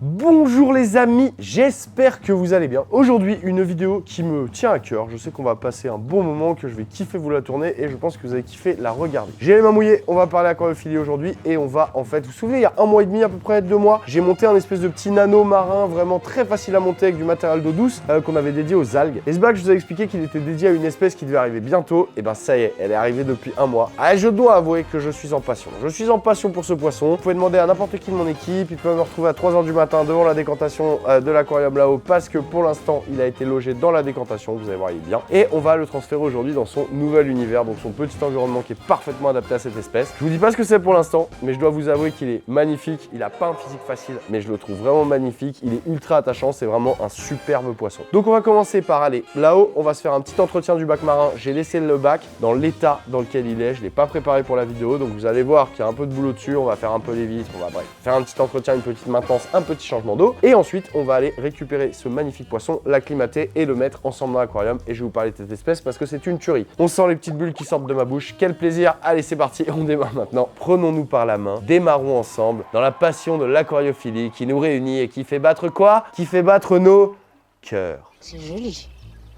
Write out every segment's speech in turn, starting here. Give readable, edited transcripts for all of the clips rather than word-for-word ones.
Bonjour les amis, j'espère que vous allez bien. Aujourd'hui, une vidéo qui me tient à cœur. Je sais qu'on va passer un bon moment, que je vais kiffer vous la tourner et je pense que vous allez kiffer la regarder. J'ai les mains mouillées, on va parler aquariophilie aujourd'hui et on va en fait, vous vous souvenez, il y a un mois et demi, à peu près 2 mois, j'ai monté un espèce de petit nano marin vraiment très facile à monter avec du matériel d'eau douce qu'on avait dédié aux algues. Et ce bac, je vous ai expliqué qu'il était dédié à une espèce qui devait arriver bientôt. Et ben ça y est, elle est arrivée depuis un mois. Ah, je dois avouer que je suis en passion. Je suis en passion pour ce poisson. Vous pouvez demander à n'importe qui de mon équipe, il peut me retrouver à 3 h du matin devant la décantation de l'aquarium là-haut parce que pour l'instant il a été logé dans la décantation, vous allez voir il est bien. Et on va le transférer aujourd'hui dans son nouvel univers, donc son petit environnement qui est parfaitement adapté à cette espèce. Je vous dis pas ce que c'est pour l'instant, mais je dois vous avouer qu'il est magnifique. Il a pas un physique facile, mais je le trouve vraiment magnifique. Il est ultra attachant, c'est vraiment un superbe poisson. Donc on va commencer par aller là-haut, on va se faire un petit entretien du bac marin. J'ai laissé le bac dans l'état dans lequel il est, je l'ai pas préparé pour la vidéo, donc vous allez voir qu'il y a un peu de boulot dessus. On va faire un peu les vitres, on va bref faire un petit entretien, une petite maintenance, un petit changement d'eau. Et ensuite, on va aller récupérer ce magnifique poisson, l'acclimater et le mettre ensemble dans l'aquarium. Et je vais vous parler de cette espèce parce que c'est une tuerie. On sent les petites bulles qui sortent de ma bouche. Quel plaisir! Allez, c'est parti, on démarre maintenant. Prenons-nous par la main, démarrons ensemble dans la passion de l'aquariophilie qui nous réunit et qui fait battre quoi? Qui fait battre nos cœurs. C'est joli.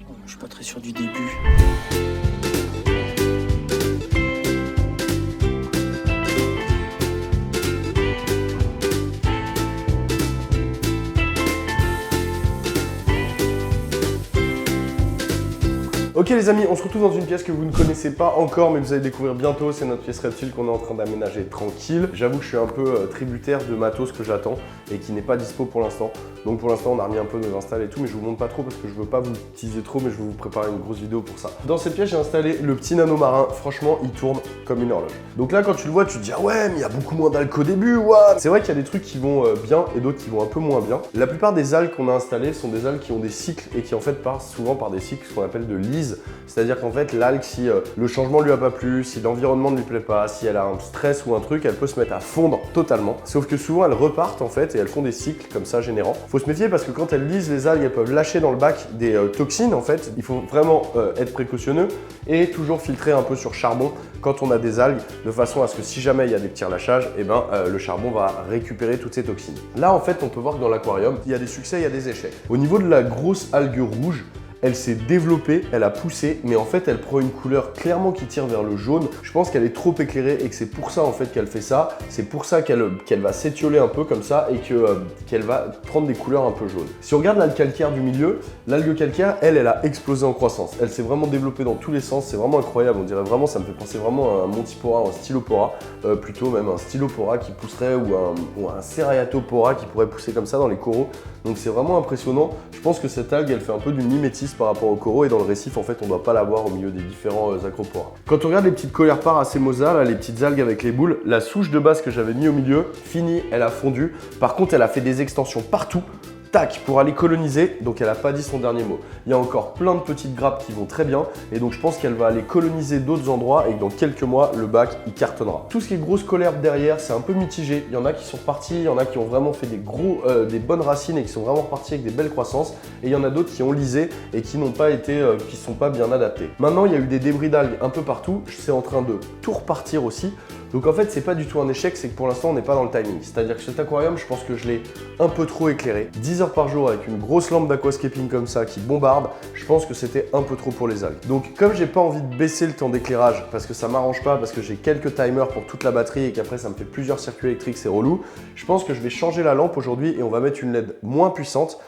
Oh, je suis pas très sûr du début. Ok les amis, on se retrouve dans une pièce que vous ne connaissez pas encore mais vous allez découvrir bientôt. C'est notre pièce reptile qu'on est en train d'aménager tranquille. J'avoue que je suis un peu tributaire de matos que j'attends et qui n'est pas dispo pour l'instant. Donc pour l'instant on a remis un peu nos installs et tout, mais je vous montre pas trop parce que je veux pas vous teaser trop, mais je vais vous préparer une grosse vidéo pour ça. Dans cette pièce j'ai installé le petit nano marin. Franchement il tourne comme une horloge. Donc là quand tu le vois tu te dis ah ouais mais il y a beaucoup moins d'algues qu'au début, what. C'est vrai qu'il y a des trucs qui vont bien et d'autres qui vont un peu moins bien. La plupart des algues qu'on a installées sont des algues qui ont des cycles et qui en fait passent souvent par des cycles ce qu'on appelle de lyse. C'est-à-dire qu'en fait, l'algue, si le changement lui a pas plu, si l'environnement ne lui plaît pas, si elle a un stress ou un truc, elle peut se mettre à fondre totalement. Sauf que souvent, elles repartent en fait et elles font des cycles comme ça générants. Faut se méfier parce que quand elles lisent les algues, elles peuvent lâcher dans le bac des toxines en fait. Il faut vraiment être précautionneux et toujours filtrer un peu sur charbon quand on a des algues de façon à ce que si jamais il y a des petits relâchages, et ben, le charbon va récupérer toutes ces toxines. Là, en fait, on peut voir que dans l'aquarium, il y a des succès, il y a des échecs. Au niveau de la grosse algue rouge, elle s'est développée, elle a poussé, mais en fait elle prend une couleur clairement qui tire vers le jaune. Je pense qu'elle est trop éclairée et que c'est pour ça en fait qu'elle fait ça. C'est pour ça qu'elle va s'étioler un peu comme ça et qu'elle va prendre des couleurs un peu jaunes. Si on regarde l'algue calcaire du milieu, l'algue calcaire, elle a explosé en croissance. Elle s'est vraiment développée dans tous les sens, c'est vraiment incroyable. On dirait vraiment, ça me fait penser vraiment à un Montipora, un Stylopora, plutôt même un Stylopora qui pousserait ou un Cereatopora qui pourrait pousser comme ça dans les coraux. Donc c'est vraiment impressionnant. Je pense que cette algue, elle fait un peu du mimétisme par rapport au coraux et dans le récif, en fait, on ne doit pas l'avoir au milieu des différents acroporas. Quand on regarde les petites coléophares acémosa, là, les petites algues avec les boules, la souche de base que j'avais mis au milieu, finie, elle a fondu. Par contre, elle a fait des extensions partout. Tac, pour aller coloniser, donc elle n'a pas dit son dernier mot. Il y a encore plein de petites grappes qui vont très bien et donc je pense qu'elle va aller coloniser d'autres endroits et que dans quelques mois, le bac, il cartonnera. Tout ce qui est grosse colère derrière, c'est un peu mitigé. Il y en a qui sont repartis, il y en a qui ont vraiment fait des bonnes racines et qui sont vraiment repartis avec des belles croissances et il y en a d'autres qui ont lisé et qui n'ont pas été, qui sont pas bien adaptés. Maintenant, il y a eu des débris d'algues un peu partout, c'est en train de tout repartir aussi. Donc en fait, c'est pas du tout un échec, c'est que pour l'instant, on n'est pas dans le timing. C'est-à-dire que cet aquarium, je pense que je l'ai un peu trop éclairé. 10 heures par jour avec une grosse lampe d'aquascaping comme ça qui bombarde, je pense que c'était un peu trop pour les algues. Donc comme j'ai pas envie de baisser le temps d'éclairage parce que ça m'arrange pas, parce que j'ai quelques timers pour toute la batterie et qu'après ça me fait plusieurs circuits électriques, c'est relou, je pense que je vais changer la lampe aujourd'hui et on va mettre une LED moins puissante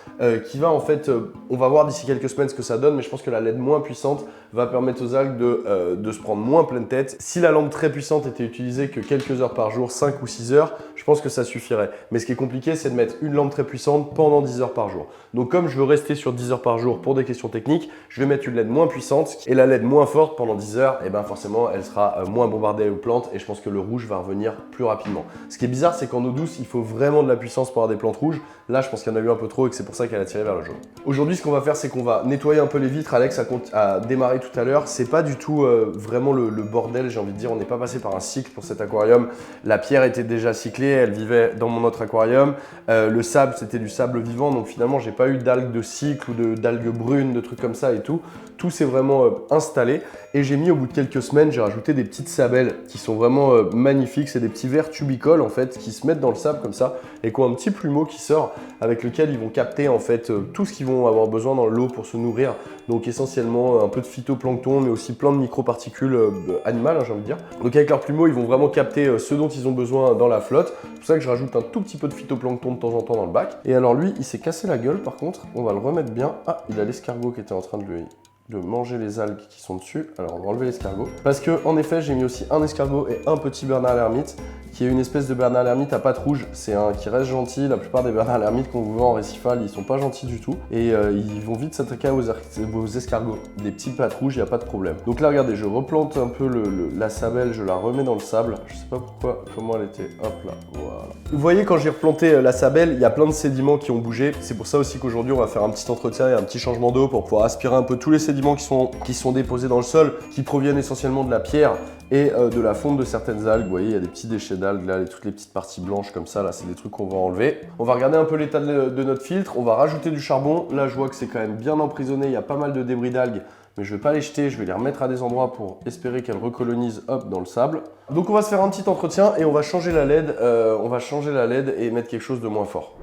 qui va en fait, on va voir d'ici quelques semaines ce que ça donne, mais je pense que la LED moins puissante va permettre aux algues de se prendre moins pleine tête. Si la lampe très puissante était utilisée que quelques heures par jour, 5 ou 6 heures, je pense que ça suffirait. Mais ce qui est compliqué, c'est de mettre une lampe très puissante pendant 10 heures par jour. Donc comme je veux rester sur 10 heures par jour pour des questions techniques, je vais mettre une LED moins puissante et la LED moins forte pendant 10 heures, et ben forcément elle sera moins bombardée aux plantes et je pense que le rouge va revenir plus rapidement. Ce qui est bizarre, c'est qu'en eau douce, il faut vraiment de la puissance pour avoir des plantes rouges. Là, je pense qu'il y en a eu un peu trop et que c'est pour ça qu'elle a tiré vers le jaune. Aujourd'hui, ce qu'on va faire, c'est qu'on va nettoyer un peu les vitres. Alex a démarré tout à l'heure. C'est pas du tout vraiment le bordel, j'ai envie de dire. On n'est pas passé par un cycle pour cet aquarium. La pierre était déjà cyclée, elle vivait dans mon autre aquarium. Le sable, c'était du sable vivant, donc finalement, j'ai pas eu d'algues de cycle ou d'algues brunes, de trucs comme ça et tout. Tout s'est vraiment installé et j'ai mis au bout de quelques semaines, j'ai rajouté des petites sabelles qui sont vraiment magnifiques. C'est des petits vers tubicoles en fait qui se mettent dans le sable comme ça et qui ont un petit plumeau qui sort avec lequel ils vont capter en fait tout ce qu'ils vont avoir besoin dans l'eau pour se nourrir. Donc essentiellement un peu de phytoplancton mais aussi plein de microparticules animales, j'ai envie de dire. Donc avec leurs plumeaux, ils vont vraiment capter ce dont ils ont besoin dans la flotte. C'est pour ça que je rajoute un tout petit peu de phytoplancton de temps en temps dans le bac. Et alors lui, il s'est cassé la gueule par contre. On va le remettre bien. Ah, il a l'escargot qui était en train de manger les algues qui sont dessus. Alors on va enlever l'escargot. Parce que en effet, j'ai mis aussi un escargot et un petit Bernard l'ermite, qui est une espèce de Bernard l'ermite à pattes rouges. C'est un qui reste gentil. La plupart des Bernard l'ermite qu'on vous vend en récifal, ils sont pas gentils du tout. Et ils vont vite s'attaquer aux escargots. Les petits pattes rouges, il n'y a pas de problème. Donc là, regardez, je replante un peu la sabelle, je la remets dans le sable. Je sais pas pourquoi, comment elle était. Hop là, voilà. Vous voyez, quand j'ai replanté la sabelle, il y a plein de sédiments qui ont bougé. C'est pour ça aussi qu'aujourd'hui, on va faire un petit entretien et un petit changement d'eau pour pouvoir aspirer un peu tous les sédiments qui sont déposés dans le sol, qui proviennent essentiellement de la pierre et de la fonte de certaines algues. Vous voyez, il y a des petits déchets d'algues là, toutes les petites parties blanches comme ça, là, c'est des trucs qu'on va enlever. On va regarder un peu l'état de notre filtre, on va rajouter du charbon. Là, je vois que c'est quand même bien emprisonné, il y a pas mal de débris d'algues, mais je vais pas les jeter, je vais les remettre à des endroits pour espérer qu'elles recolonisent, hop, dans le sable. Donc on va se faire un petit entretien et on va changer la LED, et mettre quelque chose de moins fort.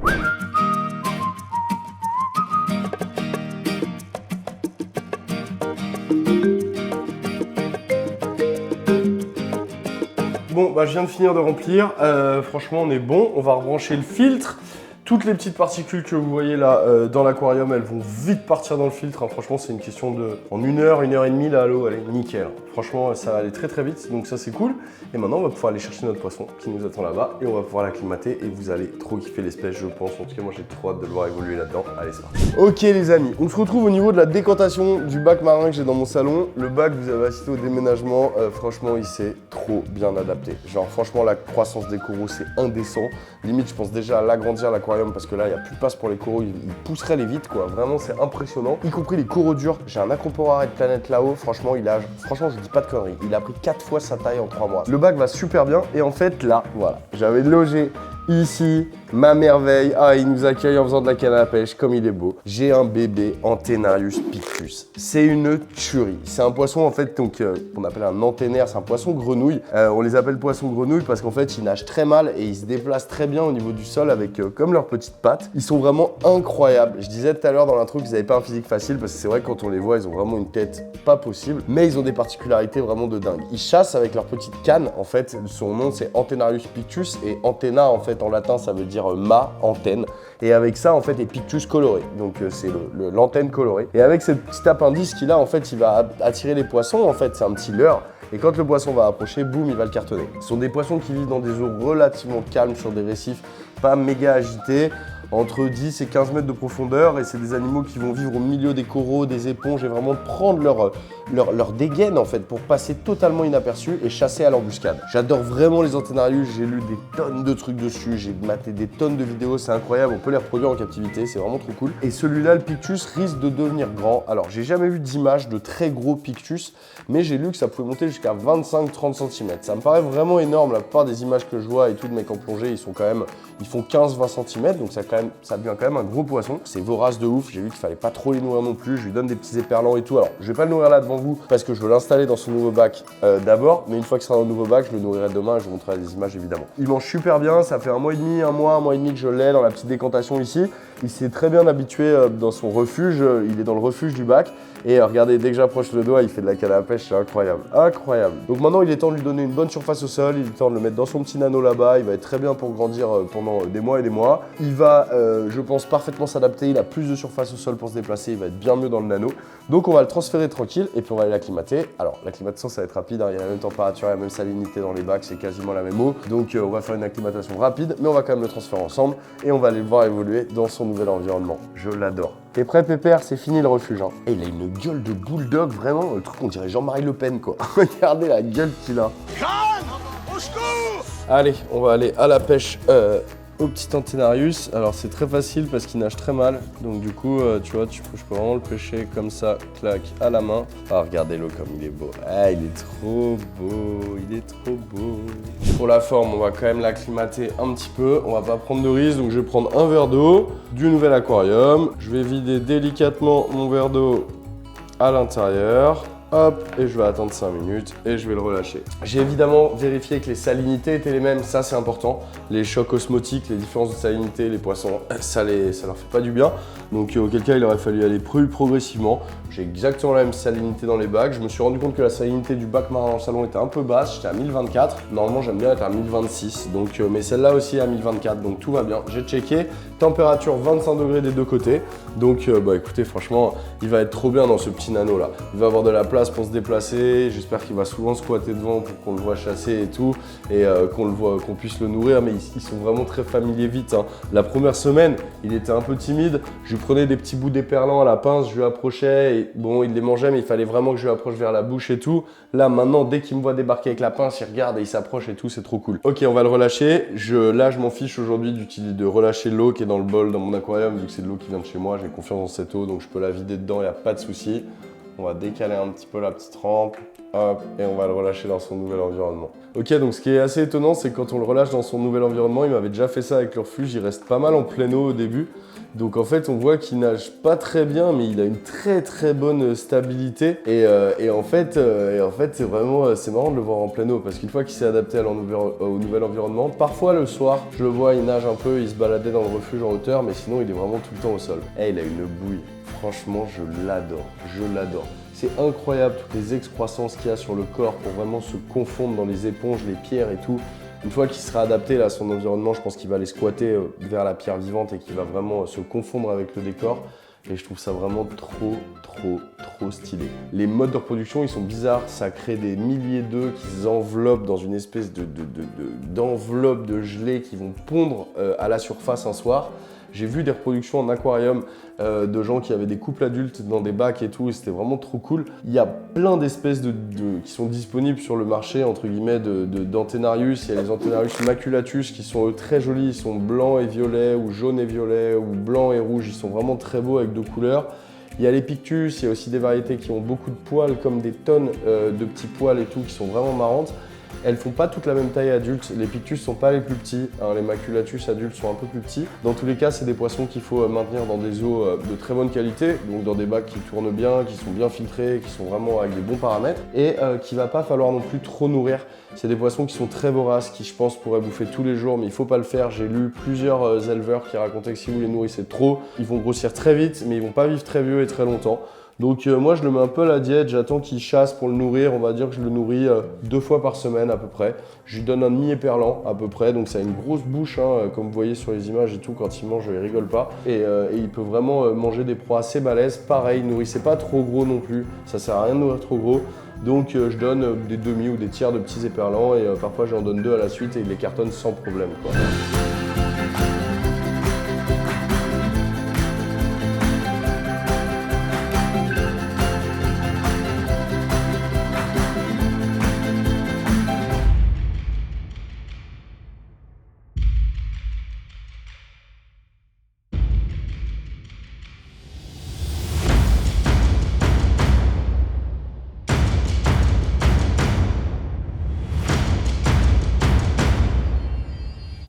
Bon, bah, je viens de finir de remplir, franchement on est bon, on va rebrancher le filtre. Toutes les petites particules que vous voyez là dans l'aquarium, elles vont vite partir dans le filtre, hein. Franchement c'est une question de... En 1 heure et demie là, l'eau elle est nickel. Franchement ça va aller très très vite, donc ça c'est cool. Et maintenant on va pouvoir aller chercher notre poisson qui nous attend là-bas et on va pouvoir l'acclimater et vous allez trop kiffer l'espèce je pense. En tout cas moi j'ai trop hâte de le voir évoluer là-dedans. Allez c'est parti. Ok les amis, on se retrouve au niveau de la décantation du bac marin que j'ai dans mon salon. Le bac, vous avez assisté au déménagement, franchement il s'est trop bien adapté. Genre franchement la croissance des coraux c'est indécent. Limite je pense déjà à l'agrandir l'aquarium parce que là il n'y a plus de place pour les coraux, ils pousseraient les vitres quoi. Vraiment c'est impressionnant. Y compris les coraux durs. J'ai un acroporaret de planète là-haut, franchement je dis pas de conneries. Il a pris 4 fois sa taille en 3 mois. Le bac va super bien et en fait là, voilà, j'avais logé ici ma merveille. Ah, il nous accueille en faisant de la canne à pêche, comme il est beau. J'ai un bébé Antennarius pictus. C'est une tuerie. C'est un poisson en fait donc qu'on appelle un antennaire, c'est un poisson grenouille. On les appelle poissons grenouilles parce qu'en fait ils nagent très mal et ils se déplacent très bien au niveau du sol avec comme leurs petites pattes. Ils sont vraiment incroyables. Je disais tout à l'heure dans l'intro qu'ils n'avaient pas un physique facile parce que c'est vrai que quand on les voit, ils ont vraiment une tête pas possible, mais ils ont des particularités vraiment de dingue. Ils chassent avec leur petite canne. En fait, son nom c'est Antennarius pictus et antenna en fait en latin ça veut dire mât, antenne. Et avec ça en fait est pictus coloré. Donc c'est l'antenne colorée. Et avec ce petit appendice qu'il a en fait, il va attirer les poissons. En fait, c'est un petit leurre. Et quand le poisson va approcher, boum, il va le cartonner. Ce sont des poissons qui vivent dans des eaux relativement calmes sur des récifs pas méga agités, entre 10 et 15 mètres de profondeur, et c'est des animaux qui vont vivre au milieu des coraux, des éponges, et vraiment prendre leur dégaine en fait pour passer totalement inaperçus et chasser à l'embuscade. J'adore vraiment les Antennarius, j'ai lu des tonnes de trucs dessus, j'ai maté des tonnes de vidéos, c'est incroyable, on peut les reproduire en captivité, c'est vraiment trop cool. Et celui-là, le Pictus, risque de devenir grand. Alors j'ai jamais vu d'image de très gros Pictus, mais j'ai lu que ça pouvait monter jusqu'à 25-30 cm. Ça me paraît vraiment énorme, la plupart des images que je vois et tout de mecs en plongée, ils font 15-20 cm, donc ça devient quand même un gros poisson. C'est vorace de ouf, j'ai vu qu'il fallait pas trop les nourrir non plus, je lui donne des petits éperlans et tout. Alors je vais pas le nourrir là devant vous parce que je veux l'installer dans son nouveau bac d'abord, mais une fois qu'il sera dans le nouveau bac, je le nourrirai demain et je vous montrerai des images évidemment. Il mange super bien, ça fait un mois et demi que je l'ai dans la petite décantation ici. Il s'est très bien habitué dans son refuge, il est dans le refuge du bac. Et regardez, dès que j'approche le doigt, il fait de la canne à pêche, c'est incroyable, incroyable. Donc maintenant, il est temps de lui donner une bonne surface au sol, il est temps de le mettre dans son petit nano là-bas, il va être très bien pour grandir pendant des mois et des mois. Il va, je pense, parfaitement s'adapter, il a plus de surface au sol pour se déplacer, il va être bien mieux dans le nano. Donc on va le transférer tranquille et puis on va aller l'acclimater. Alors l'acclimatation, ça va être rapide, hein. Il y a la même température, il y a la même salinité dans les bacs, c'est quasiment la même eau. Donc on va faire une acclimatation rapide, mais on va quand même le transférer ensemble et on va aller le voir évoluer dans son nouvel environnement. Je l'adore. T'es prêt Pépère? C'est fini le refuge, hein. Et il a une gueule de bulldog, vraiment, le truc on dirait Jean-Marie Le Pen quoi. Regardez la gueule qu'il a. Au secours! Allez, on va aller à la pêche au petit Antennarius. Alors c'est très facile parce qu'il nage très mal. Donc du coup, tu vois, je peux vraiment le pêcher comme ça, clac, à la main. Ah, regardez-le comme il est beau. Ah, il est trop beau, il est trop beau. Pour la forme, on va quand même l'acclimater un petit peu. On va pas prendre de risque, donc je vais prendre un verre d'eau du nouvel aquarium. Je vais vider délicatement mon verre d'eau à l'intérieur. Hop, et je vais attendre 5 minutes et je vais le relâcher. J'ai évidemment vérifié que les salinités étaient les mêmes, ça c'est important. Les chocs osmotiques, les différences de salinité, les poissons, ça leur fait pas du bien. Donc auquel cas il aurait fallu aller plus progressivement. J'ai exactement la même salinité dans les bacs. Je me suis rendu compte que la salinité du bac marin dans le salon était un peu basse, j'étais à 1024. Normalement j'aime bien être à 1026, donc, mais celle-là aussi est à 1024, donc tout va bien. J'ai checké, température 25 degrés des deux côtés. Donc écoutez, franchement, il va être trop bien dans ce petit nano là. Il va avoir de la place pour se déplacer, j'espère qu'il va souvent squatter devant pour qu'on le voit chasser et tout, et qu'on puisse le nourrir, mais ils sont vraiment très familiers vite, hein. La première semaine, il était un peu timide, je lui prenais des petits bouts d'éperlan à la pince, je lui approchais, et bon, il les mangeait, mais il fallait vraiment que je lui approche vers la bouche et tout. Là, maintenant, dès qu'il me voit débarquer avec la pince, il regarde et il s'approche et tout, c'est trop cool. Ok, on va le relâcher. Là, je m'en fiche aujourd'hui de relâcher l'eau qui est dans le bol dans mon aquarium, vu que c'est de l'eau qui vient de chez moi, j'ai confiance dans cette eau, donc je peux la vider dedans, il n'y a pas de souci. On va décaler un petit peu la petite rampe, hop, et on va le relâcher dans son nouvel environnement. Ok, donc ce qui est assez étonnant, c'est que quand on le relâche dans son nouvel environnement, il m'avait déjà fait ça avec le refuge, il reste pas mal en pleine eau au début. Donc en fait, on voit qu'il nage pas très bien, mais il a une très très bonne stabilité. Et en fait, c'est vraiment c'est marrant de le voir en pleine eau, parce qu'une fois qu'il s'est adapté au nouvel environnement, parfois le soir, je le vois, il nage un peu, il se baladait dans le refuge en hauteur, mais sinon il est vraiment tout le temps au sol. Et il a une bouille. Franchement, je l'adore, je l'adore. C'est incroyable toutes les excroissances qu'il y a sur le corps pour vraiment se confondre dans les éponges, les pierres et tout. Une fois qu'il sera adapté là, à son environnement, je pense qu'il va aller squatter vers la pierre vivante et qu'il va vraiment se confondre avec le décor. Et je trouve ça vraiment trop stylé. Les modes de reproduction, ils sont bizarres. Ça crée des milliers d'œufs qui s'enveloppent dans une espèce d'enveloppe de gelée qui vont pondre à la surface un soir. J'ai vu des reproductions en aquarium de gens qui avaient des couples adultes dans des bacs et tout, et c'était vraiment trop cool. Il y a plein d'espèces qui sont disponibles sur le marché, entre guillemets, d'Antennarius. Il y a les Antennarius maculatus qui sont très jolis, ils sont blancs et violets, ou jaunes et violets, ou blancs et rouges, ils sont vraiment très beaux avec deux couleurs. Il y a les pictus, il y a aussi des variétés qui ont beaucoup de poils, comme des tonnes de petits poils et tout, qui sont vraiment marrantes. Elles font pas toute la même taille adulte, les pictus sont pas les plus petits, hein, les maculatus adultes sont un peu plus petits. Dans tous les cas, c'est des poissons qu'il faut maintenir dans des eaux de très bonne qualité, donc dans des bacs qui tournent bien, qui sont bien filtrés, qui sont vraiment avec des bons paramètres, et qu'il va pas falloir non plus trop nourrir. C'est des poissons qui sont très voraces, qui je pense pourraient bouffer tous les jours, mais il faut pas le faire. J'ai lu plusieurs éleveurs qui racontaient que si vous les nourrissez trop, ils vont grossir très vite, mais ils vont pas vivre très vieux et très longtemps. Donc moi je le mets un peu à la diète, j'attends qu'il chasse pour le nourrir, on va dire que je le nourris 2 fois par semaine à peu près. Je lui donne un demi-éperlan à peu près, donc ça a une grosse bouche, hein, comme vous voyez sur les images et tout, quand il mange il rigole pas. Et il peut vraiment manger des proies assez balèzes. Pareil, nourrissez pas trop gros non plus, ça sert à rien de nourrir trop gros. Donc je donne des demi ou des tiers de petits éperlans et parfois j'en donne 2 à la suite et il les cartonne sans problème, quoi.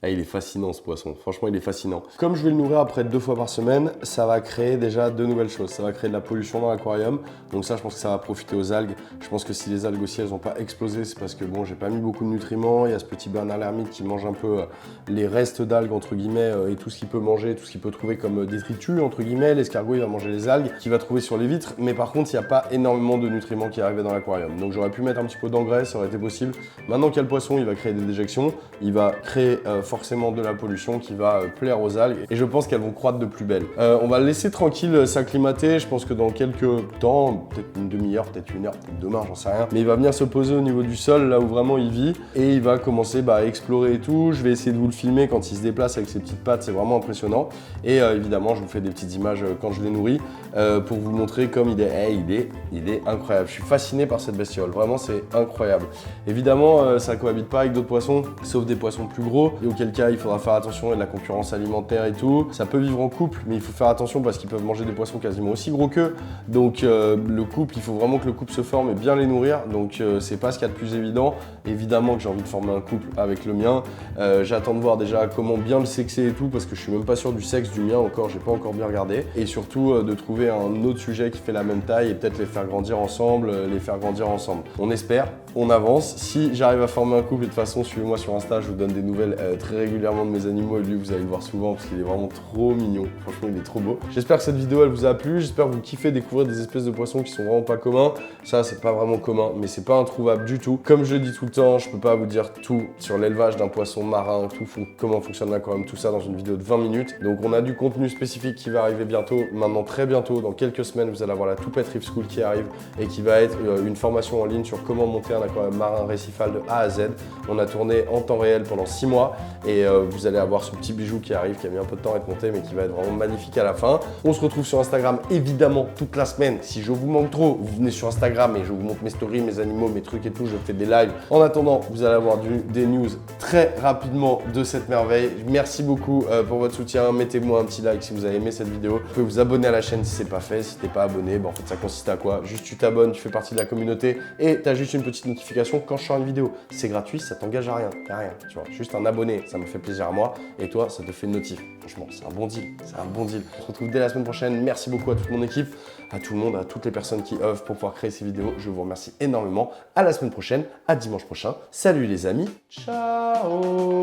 Ah, il est fascinant ce poisson, franchement il est fascinant. Comme je vais le nourrir après 2 fois par semaine, ça va créer déjà 2 nouvelles choses. Ça va créer de la pollution dans l'aquarium, donc ça je pense que ça va profiter aux algues. Je pense que si les algues aussi elles n'ont pas explosé, c'est parce que bon, j'ai pas mis beaucoup de nutriments. Il y a ce petit Bernard l'ermite qui mange un peu les restes d'algues entre guillemets et tout ce qu'il peut manger, tout ce qu'il peut trouver comme détritus entre guillemets. L'escargot il va manger les algues qu'il va trouver sur les vitres, mais par contre il n'y a pas énormément de nutriments qui arrivaient dans l'aquarium. Donc j'aurais pu mettre un petit peu d'engrais, ça aurait été possible. Maintenant qu'il y a le poisson, il va créer des déjections, il va créer forcément de la pollution qui va plaire aux algues et je pense qu'elles vont croître de plus belle. On va le laisser tranquille s'acclimater, je pense que dans quelques temps, peut-être une demi-heure, peut-être 1 heure, peut-être demain, j'en sais rien, mais il va venir se poser au niveau du sol, là où vraiment il vit, et il va commencer à explorer et tout. Je vais essayer de vous le filmer quand il se déplace avec ses petites pattes, c'est vraiment impressionnant. Et évidemment, je vous fais des petites images quand je les nourris pour vous montrer comme il est incroyable. Je suis fasciné par cette bestiole, vraiment c'est incroyable. Évidemment, ça cohabite pas avec d'autres poissons, sauf des poissons plus gros, et auquel le cas, il faudra faire attention, il y a de la concurrence alimentaire et tout. Ça peut vivre en couple, mais il faut faire attention parce qu'ils peuvent manger des poissons quasiment aussi gros qu'eux. Donc le couple, il faut vraiment que le couple se forme et bien les nourrir. Donc c'est pas ce qu'il y a de plus évident. Évidemment que j'ai envie de former un couple avec le mien. J'attends de voir déjà comment bien le sexer et tout, parce que je suis même pas sûr du sexe du mien encore, j'ai pas encore bien regardé. Et surtout de trouver un autre sujet qui fait la même taille et peut-être les faire grandir ensemble, On espère, on avance. Si j'arrive à former un couple, et de toute façon, suivez-moi sur Insta, je vous donne des nouvelles très régulièrement de mes animaux et lui, vous allez le voir souvent parce qu'il est vraiment trop mignon. Franchement, il est trop beau. J'espère que cette vidéo, elle vous a plu. J'espère que vous kiffez découvrir des espèces de poissons qui sont vraiment pas communs. Ça, c'est pas vraiment commun, mais c'est pas introuvable du tout. Comme je le dis tout le temps, je peux pas vous dire tout sur l'élevage d'un poisson marin, comment fonctionne l'aquarium, tout ça dans une vidéo de 20 minutes. Donc, on a du contenu spécifique qui va arriver bientôt, maintenant très bientôt, dans quelques semaines, vous allez avoir la Toupette Reef School qui arrive et qui va être une formation en ligne sur comment monter un aquarium marin récifal de A à Z. On a tourné en temps réel pendant 6 mois et vous allez avoir ce petit bijou qui arrive, qui a mis un peu de temps à être monté, mais qui va être vraiment magnifique à la fin. On se retrouve sur Instagram, évidemment, toute la semaine. Si je vous manque trop, vous venez sur Instagram et je vous montre mes stories, mes animaux, mes trucs et tout. Je fais des lives. En attendant, vous allez avoir des news très rapidement de cette merveille. Merci beaucoup pour votre soutien. Mettez-moi un petit like si vous avez aimé cette vidéo. Vous pouvez vous abonner à la chaîne si c'est pas fait. Si t'es pas abonné, en fait, ça consiste à quoi? Juste tu t'abonnes, tu fais partie de la communauté et tu as juste une petite notification quand je sors une vidéo. C'est gratuit, ça t'engage à rien. Y a rien, tu vois. Juste un abonné, ça me fait plaisir à moi et toi, ça te fait une notif. Franchement, c'est un bon deal. C'est un bon deal. On se retrouve dès la semaine prochaine. Merci beaucoup à toute mon équipe, à tout le monde, à toutes les personnes qui œuvrent pour pouvoir créer ces vidéos. Je vous remercie énormément. À la semaine prochaine, à dimanche prochain. Salut les amis. Ciao.